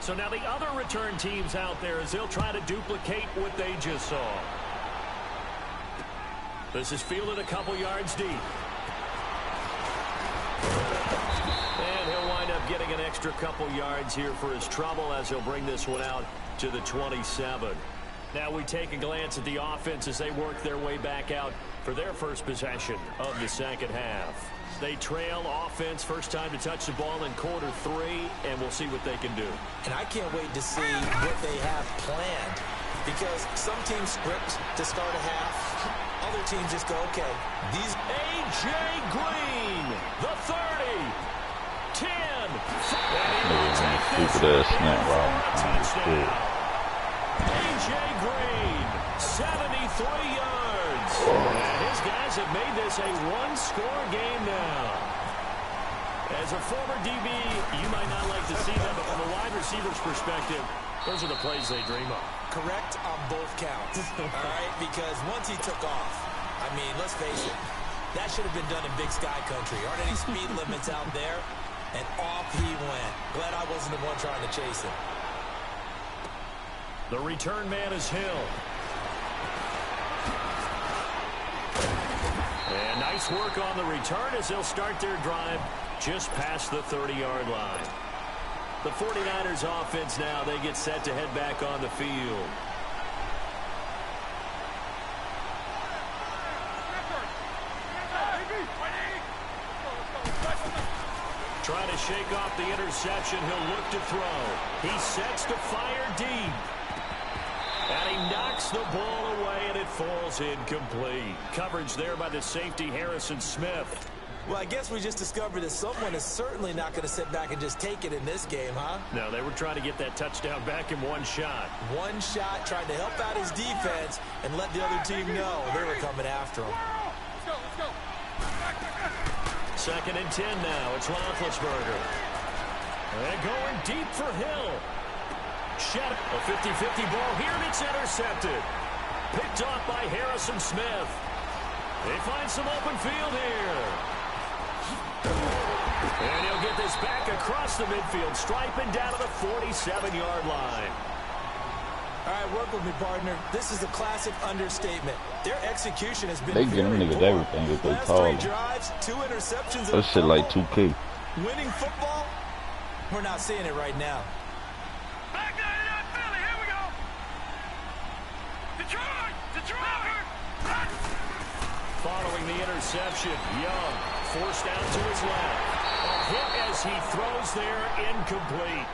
So now the other return teams out there as they'll try to duplicate what they just saw. This is fielded a couple yards deep. And he'll wind up getting an extra couple yards here for his trouble as he'll bring this one out to the 27. Now we take a glance at the offense as they work their way back out for their first possession of the second half. They trail offense, first time to touch the ball in quarter 3, and we'll see what they can do. And I can't wait to see what they have planned, because some teams script to start a half. Other teams just go, okay, these... A.J. Green, the 30, 10, A.J. Green, 73 yards. And his guys have made this a one-score game now. As a former DB, you might not like to see that, but from a wide receiver's perspective, those are the plays they dream of. Correct on both counts, all right? Because once he took off, I mean, let's face it, that should have been done in Big Sky Country. Aren't any speed limits out there? And off he went. Glad I wasn't the one trying to chase him. The return man is Hill. And nice work on the return as they'll start their drive just past the 30-yard line. The 49ers offense now, they get set to head back on the field. Trying to shake off the interception. He'll look to throw. He sets to fire deep. And he knocks the ball away, and it falls incomplete. Coverage there by the safety, Harrison Smith. Well, I guess we just discovered that someone is certainly not going to sit back and just take it in this game, huh? No, they were trying to get that touchdown back in one shot. One shot, trying to help out his defense and let the other team know they were coming after him. Let's go. 2nd and 10 now. It's Roethlisberger. And going deep for Hill. Shot a 50-50 ball here, and it's intercepted. Picked off by Harrison Smith. They find some open field here. And he'll get this back across the midfield, striping down to the 47-yard line. All right, work with me, partner. This is a classic understatement. Their execution has been They give them niggas everything if they call them. Drives, 2 interceptions. That shit like 2K. Winning football, we're not seeing it right now. Back there in Philly, here we go. Detroit. Following the interception, Young forced out to his left. A hit as he throws there, incomplete.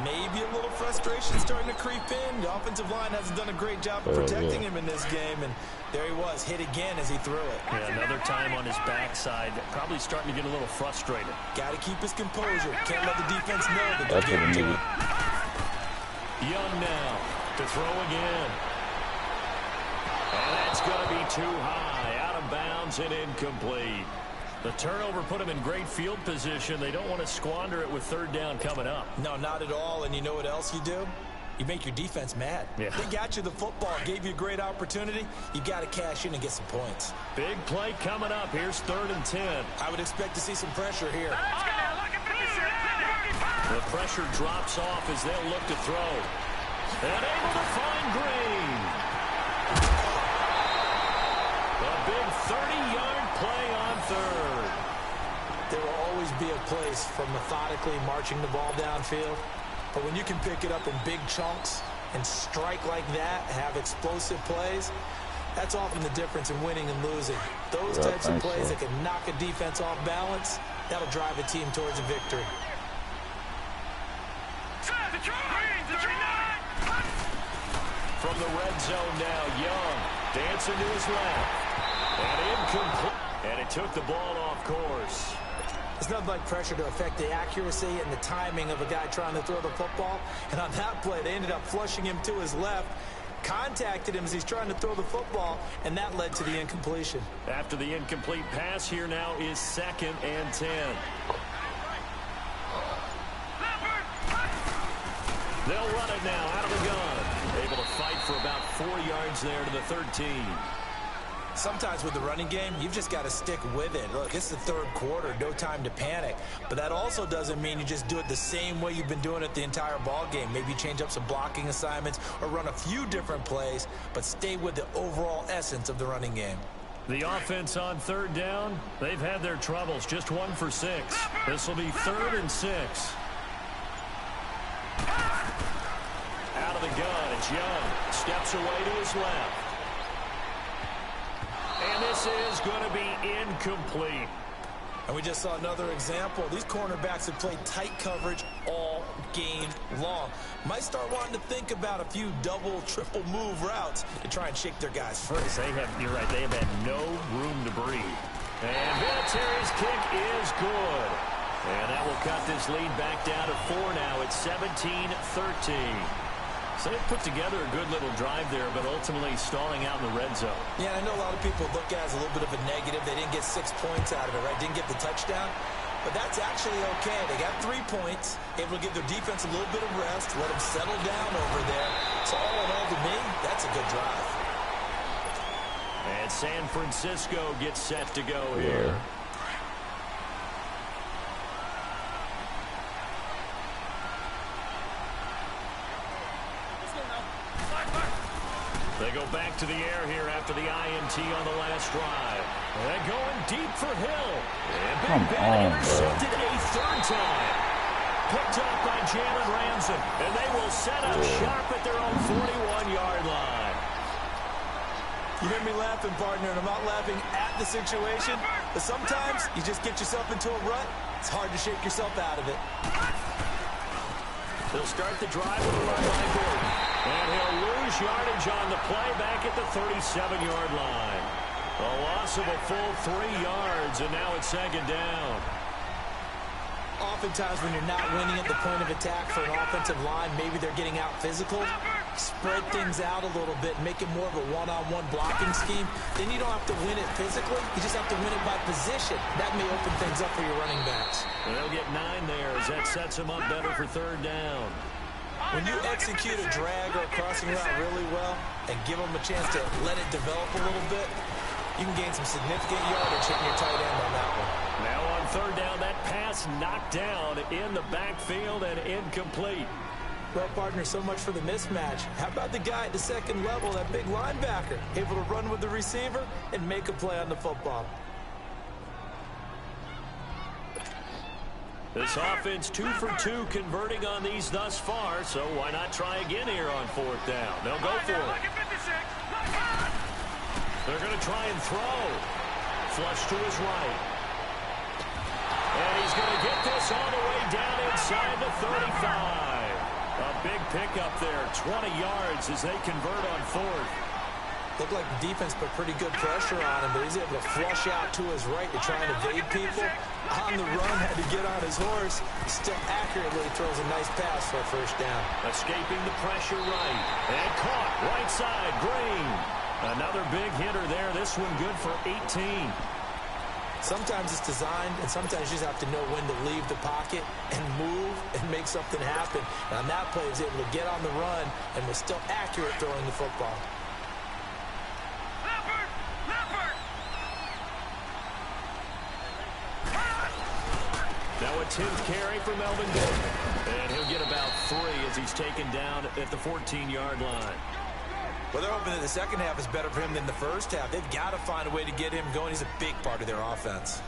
Maybe a little frustration starting to creep in. The offensive line hasn't done a great job of protecting him in this game, and there he was, hit again as he threw it. Yeah, another time on his backside, probably starting to get a little frustrated. Got to keep his composure. Can't let the defense know that That's they're what getting we to need. him. Young now to throw again. And that's going to be too high, out of bounds and incomplete. The turnover put them in great field position. They don't want to squander it with 3rd down coming up. No, not at all. And you know what else you do? You make your defense mad. Yeah. They got you the football, gave you a great opportunity. You got to cash in and get some points. Big play coming up. Here's 3rd and 10. I would expect to see some pressure here. Let's go. Look at this. The pressure drops off as they'll look to throw. And able to find Green. A big 30-yard play on 3rd. There will always be a place for methodically marching the ball downfield. But when you can pick it up in big chunks and strike like that, have explosive plays, that's often the difference in winning and losing. Those types of plays that can knock a defense off balance, that'll drive a team towards a victory. From the red zone now, Young dancing to his left. And incomplete. And it took the ball off course. It's nothing like pressure to affect the accuracy and the timing of a guy trying to throw the football. And on that play, they ended up flushing him to his left, contacted him as he's trying to throw the football, and that led to the incompletion. After the incomplete pass, here now is 2nd and 10. They'll run it now out of the gun. Able to fight for about 4 yards there to the 13. Sometimes with the running game, you've just got to stick with it. Look, it's the third quarter, no time to panic. But that also doesn't mean you just do it the same way you've been doing it the entire ball game. Maybe change up some blocking assignments or run a few different plays, but stay with the overall essence of the running game. The offense on third down, they've had their troubles. Just 1 for 6. This will be 3rd and 6. Out of the gun, it's Young. Steps away to his left. And this is going to be incomplete. And we just saw another example. These cornerbacks have played tight coverage all game long. Might start wanting to think about a few double, triple move routes to try and shake their guys free. You're right, they have had no room to breathe. And Vinatieri's kick is good. And that will cut this lead back down to 4 now. It's 17-13. So they put together a good little drive there, but ultimately stalling out in the red zone. Yeah, I know a lot of people look at it as a little bit of a negative. They didn't get 6 points out of it, right? Didn't get the touchdown. But that's actually okay. They got 3 points, able to give their defense a little bit of rest, let them settle down over there. So all in all, to me, that's a good drive. And San Francisco gets set to go here. They go back to the air here after the INT on the last drive. They're going deep for Hill. And Big Ben intercepted a 3rd time. Picked up by Jalen Ramsey. And they will set up sharp at their own 41-yard line. You hear me laughing, partner, and I'm not laughing at the situation. But sometimes you just get yourself into a rut. It's hard to shake yourself out of it. They'll start the drive with a run by Gordon. And he'll lose yardage on the play back at the 37-yard line. A loss of a full 3 yards, and now it's 2nd down. Oftentimes when you're not winning at the point of attack for an offensive line, maybe they're getting out physical. Spread things out a little bit, make it more of a one-on-one blocking scheme. Then you don't have to win it physically. You just have to win it by position. That may open things up for your running backs. And they'll get 9 there as that sets them up better for 3rd down. When you execute a drag or a crossing route really well and give them a chance to let it develop a little bit, you can gain some significant yardage hitting your tight end on that one. Now on 3rd down, that pass knocked down in the backfield and incomplete. Well, partner, so much for the mismatch. How about the guy at the 2nd level, that big linebacker, able to run with the receiver and make a play on the football? This offense 2 for 2 converting on these thus far, so why not try again here on 4th down? They'll go for it. They're going to try and throw. Flush to his right. And he's going to get this all the way down inside the 35. A big pickup there, 20 yards as they convert on 4th. Looked like the defense put pretty good pressure on him, but he's able to flush out to his right to try and evade people. On the run, had to get on his horse. He still accurately throws a nice pass for a 1st down. Escaping the pressure right. And caught right side, Green. Another big hitter there. This one good for 18. Sometimes it's designed, and sometimes you just have to know when to leave the pocket and move and make something happen. And on that play, he was able to get on the run and was still accurate throwing the football. Now a 10th carry for Melvin Gordon. And he'll get about 3 as he's taken down at the 14-yard line. Well, they're hoping that the second half is better for him than the first half. They've got to find a way to get him going. He's a big part of their offense.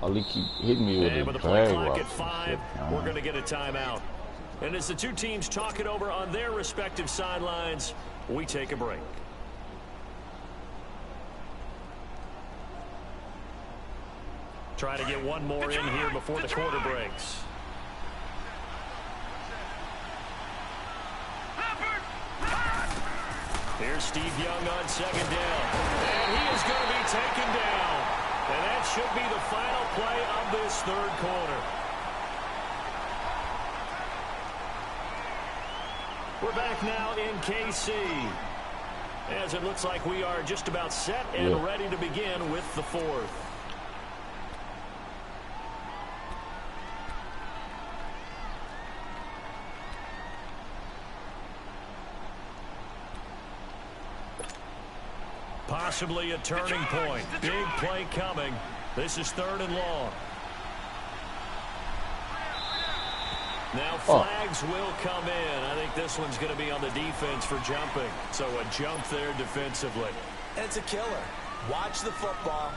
All he keep hitting me with and a with the play drag clock route. at 5, we're going to get a timeout. And as the two teams talk it over on their respective sidelines, we take a break. Trying to get one more in here before the quarter breaks. Here's Steve Young on 2nd down. And he is going to be taken down. And that should be the final play of this 3rd quarter. We're back now in KC. As it looks like we are just about set and ready to begin with the fourth. Possibly a turning point. Big play coming. This is 3rd and long. Now flags will come in. I think this one's going to be on the defense for jumping. So a jump there defensively. It's a killer. Watch the football.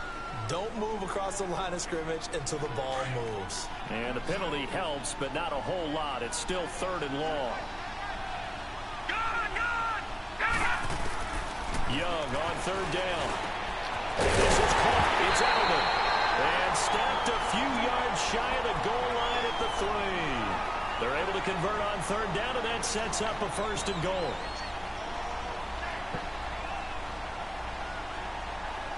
Don't move across the line of scrimmage until the ball moves. And the penalty helps, but not a whole lot. It's still 3rd and long. Young on 3rd down. This is caught. It's Edelman. And stepped a few yards shy of the goal line at the 3. They're able to convert on 3rd down, and that sets up a 1st and goal.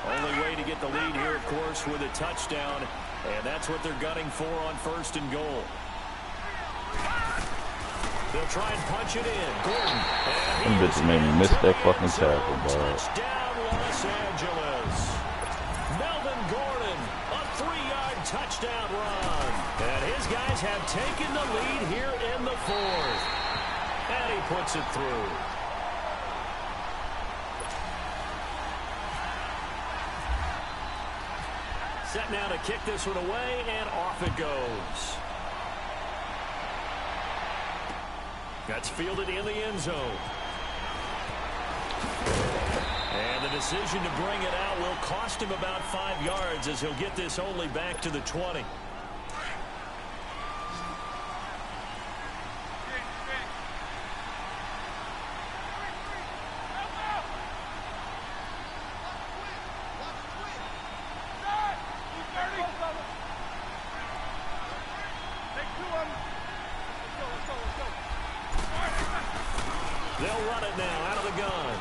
Only way to get the lead here, of course, with a touchdown. And that's what they're gunning for on 1st and goal. They'll try and punch it in. Gordon. Them bitches made me miss that fucking tackle, bro. Touchdown, Los Angeles. Melvin Gordon, a 3-yard touchdown run. And his guys have taken the lead here in the 4th. And he puts it through. Set now to kick this one away, and off it goes. That's fielded in the end zone. And the decision to bring it out will cost him about 5 yards as he'll get this only back to the 20. They'll run it now out of the gun.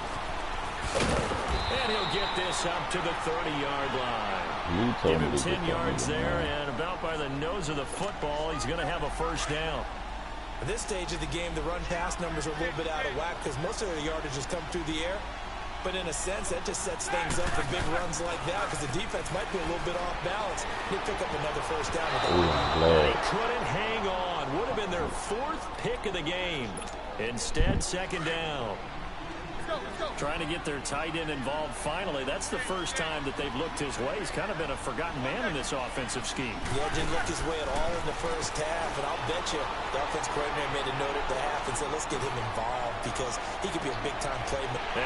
And he'll get this up to the 30-yard line. Give him 10 yards there, and about by the nose of the football, he's going to have a 1st down. At this stage of the game, the run-pass numbers are a little bit out of whack because most of their yardage has come through the air. But in a sense, that just sets things up for big runs like that because the defense might be a little bit off balance. They pick up another 1st down. They couldn't hang on. Would have been their 4th pick of the game. Instead, 2nd down. Trying to get their tight end involved finally. That's the first time that they've looked his way. He's kind of been a forgotten man in this offensive scheme. Yeah, didn't look his way at all in the 1st half, and I'll bet you the offense coordinator made a note at the half and said, let's get him involved because he could be a big-time playmaker.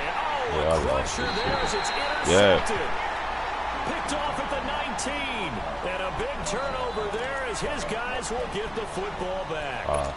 A crusher there as it's intercepted. Picked off at the 19. And a big turnover there as his guys will get the football back.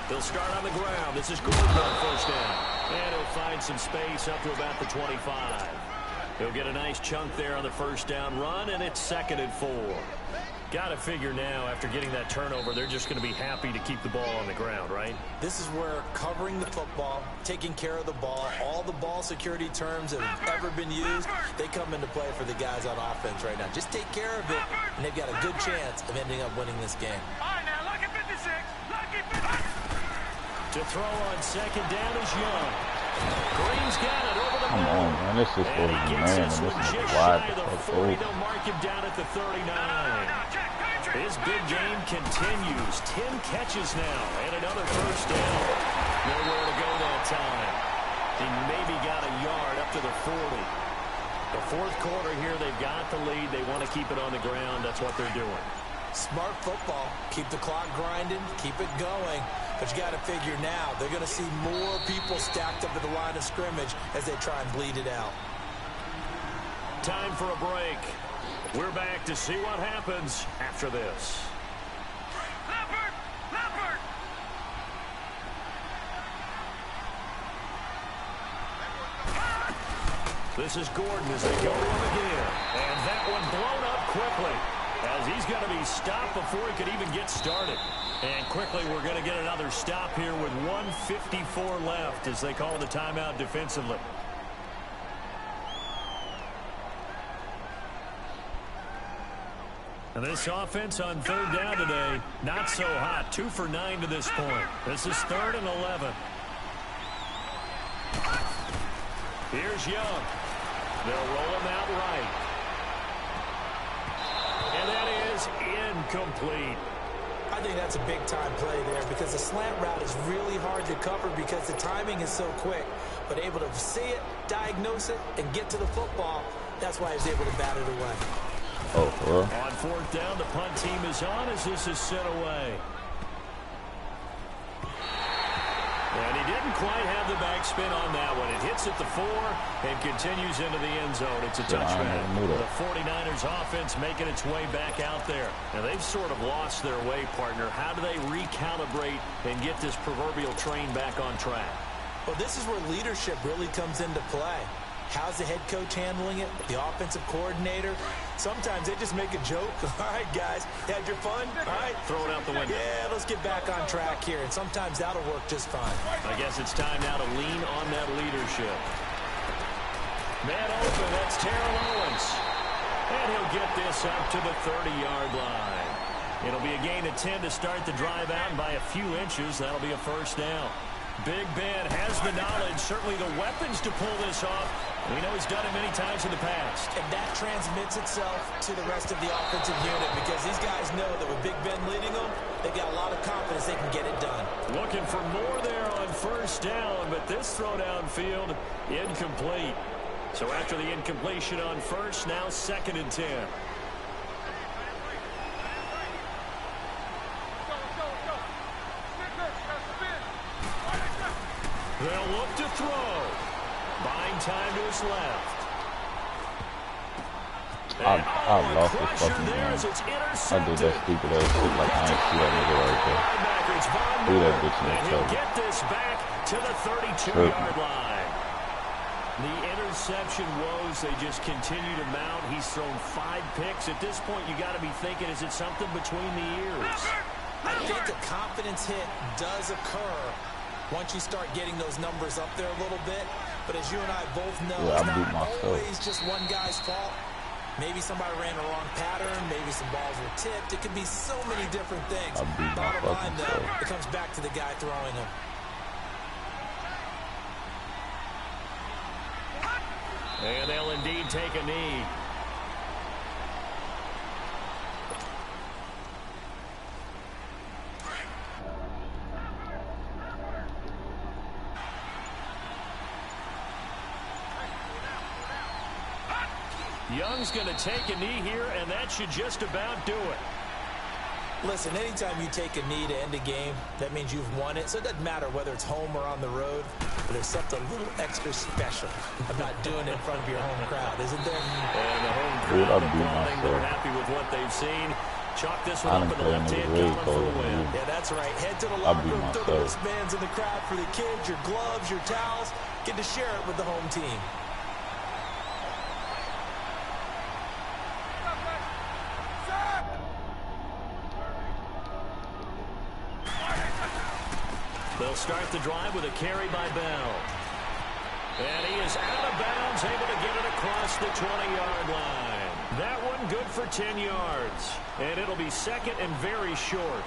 They'll start on the ground. This is Gordon on 1st down. And he'll find some space up to about the 25. He'll get a nice chunk there on the 1st down run, and it's 2nd and 4. Got to figure now, after getting that turnover, they're just going to be happy to keep the ball on the ground, right? This is where covering the football, taking care of the ball, all the ball security terms that have ever been used, they come into play for the guys on offense right now. Just take care of it, and they've got a good chance of ending up winning this game. All right, now, lucky 56. Lucky 56. To throw on 2nd down is Young. Green's got it over the middle. Come on, man. This is for the man, and this is wide the fuck over. They'll mark him down at the 39. His big game continues. 10 catches now, and another 1st down. Nowhere to go that time. He maybe got a yard up to the 40. The 4th quarter here, they've got the lead. They want to keep it on the ground. That's what they're doing. Smart football. Keep the clock grinding. Keep it going. But you got to figure now, they're going to see more people stacked up at the line of scrimmage as they try and bleed it out. Time for a break. We're back to see what happens after this. Leopard! Leopard! This is Gordon as they go to him again. And that one blown up quickly. As he's going to be stopped before he could even get started. And quickly we're going to get another stop here with 1:54 left as they call the timeout defensively. And this offense on third down today, not so hot. 2 for 9 to this point. This is 3rd and 11. Here's Young. They'll roll him out right. And that is incomplete. I think that's a big-time play there because the slant route is really hard to cover because the timing is so quick. But able to see it, diagnose it, and get to the football, that's why he's able to bat it away. Oh, well. On 4th down, the punt team is on as this is sent away. And he didn't quite have the backspin on that one. It hits at the 4 and continues into the end zone. It's a touchback. The 49ers offense making its way back out there. Now, they've sort of lost their way, partner. How do they recalibrate and get this proverbial train back on track? Well, this is where leadership really comes into play. How's the head coach handling it? The offensive coordinator? Sometimes they just make a joke. All right, guys, had your fun? All right. Throw it out the window. Yeah, let's get back on track here. And sometimes that'll work just fine. I guess it's time now to lean on that leadership. Man open, that's Terrell Owens. And he'll get this up to the 30-yard line. It'll be a gain of 10 to start the drive out, and by a few inches, that'll be a first down. Big Ben has the knowledge, certainly the weapons to pull this off. We know he's done it many times in the past. And that transmits itself to the rest of the offensive unit because these guys know that with Big Ben leading them, they got a lot of confidence they can get it done. Looking for more there on first down, but this throw downfield incomplete. So after the incompletion on first, now 2nd and 10. They'll look to throw. Buying time to his left. I lost this fucking game. I did that stupid ass shit like I ain't see that nigga right there. Do that bitch in the he'll get this back to the 32-yard line. The interception woes, they just continue to mount. He's thrown 5 picks. At this point, you got to be thinking, is it something between the ears? I think a confidence hit does occur once you start getting those numbers up there a little bit. But as you and I both know, it's not always just one guy's fault. Maybe somebody ran a wrong pattern. Maybe some balls were tipped. It could be so many different things. Bottom line, though, it comes back to the guy throwing them. And they'll indeed take a knee. Young's going to take a knee here, and that should just about do it. Listen, anytime you take a knee to end a game, that means you've won it. So it doesn't matter whether it's home or on the road, but there's something a little extra special about doing it in front of your home crowd, isn't there? And the home crowd applauding. They're happy with what they've seen. Chalk this one up in the left-hand column for the win. Yeah, that's right. Head to the locker room, throw the wristbands in the crowd for the kids, your gloves, your towels. Get to share it with the home team. They'll start the drive with a carry by Bell. And he is out of bounds, able to get it across the 20-yard line. That one good for 10 yards. And it'll be 2nd and very short.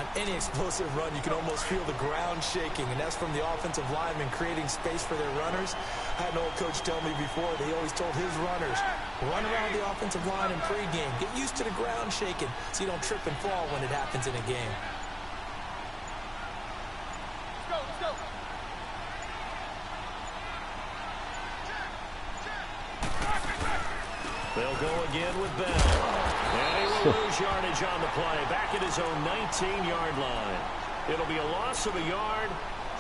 On any explosive run, you can almost feel the ground shaking, and that's from the offensive linemen creating space for their runners. I had an old coach tell me before, he always told his runners, run around the offensive line in pregame. Get used to the ground shaking so you don't trip and fall when it happens in a game. They'll go again with Bell. And he will lose yardage on the play. Back at his own 19-yard line. It'll be a loss of a yard,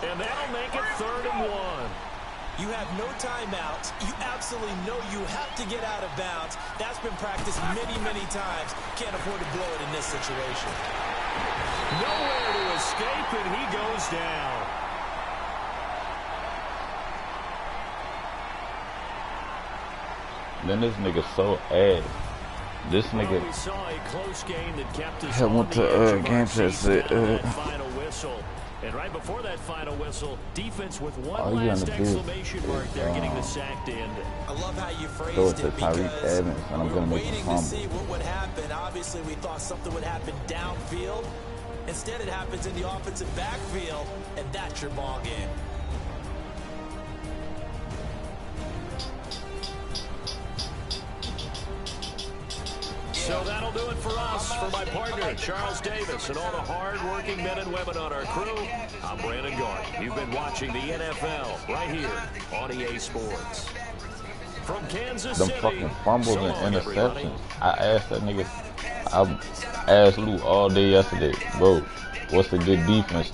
and that'll make it 3rd and 1. You have no timeouts. You absolutely know you have to get out of bounds. That's been practiced many, many times. Can't afford to blow it in this situation. Nowhere to escape, and he goes down. Then this nigga so ass. This nigga We saw a close game that kept us had went to game chat said final whistle. And right before that final whistle, defense with one you last on the exclamation mark there, getting the sack to end it. I love how you phrased throw it to it Tyreek because Evans, and I'm we gonna were make a waiting to fumble. see what would happen. Obviously, we thought something would happen downfield. Instead, it happens in the offensive backfield, and that's your ball game. So that'll do it for us. For my partner, Charles Davis, and all the hard-working men and women on our crew, I'm Brandon Gart. You've been watching the NFL right here on EA Sports. From Kansas Them City, fucking fumbles so and long, everybody. interceptions. I asked that nigga, I asked Lou all day yesterday, bro, what's a good defense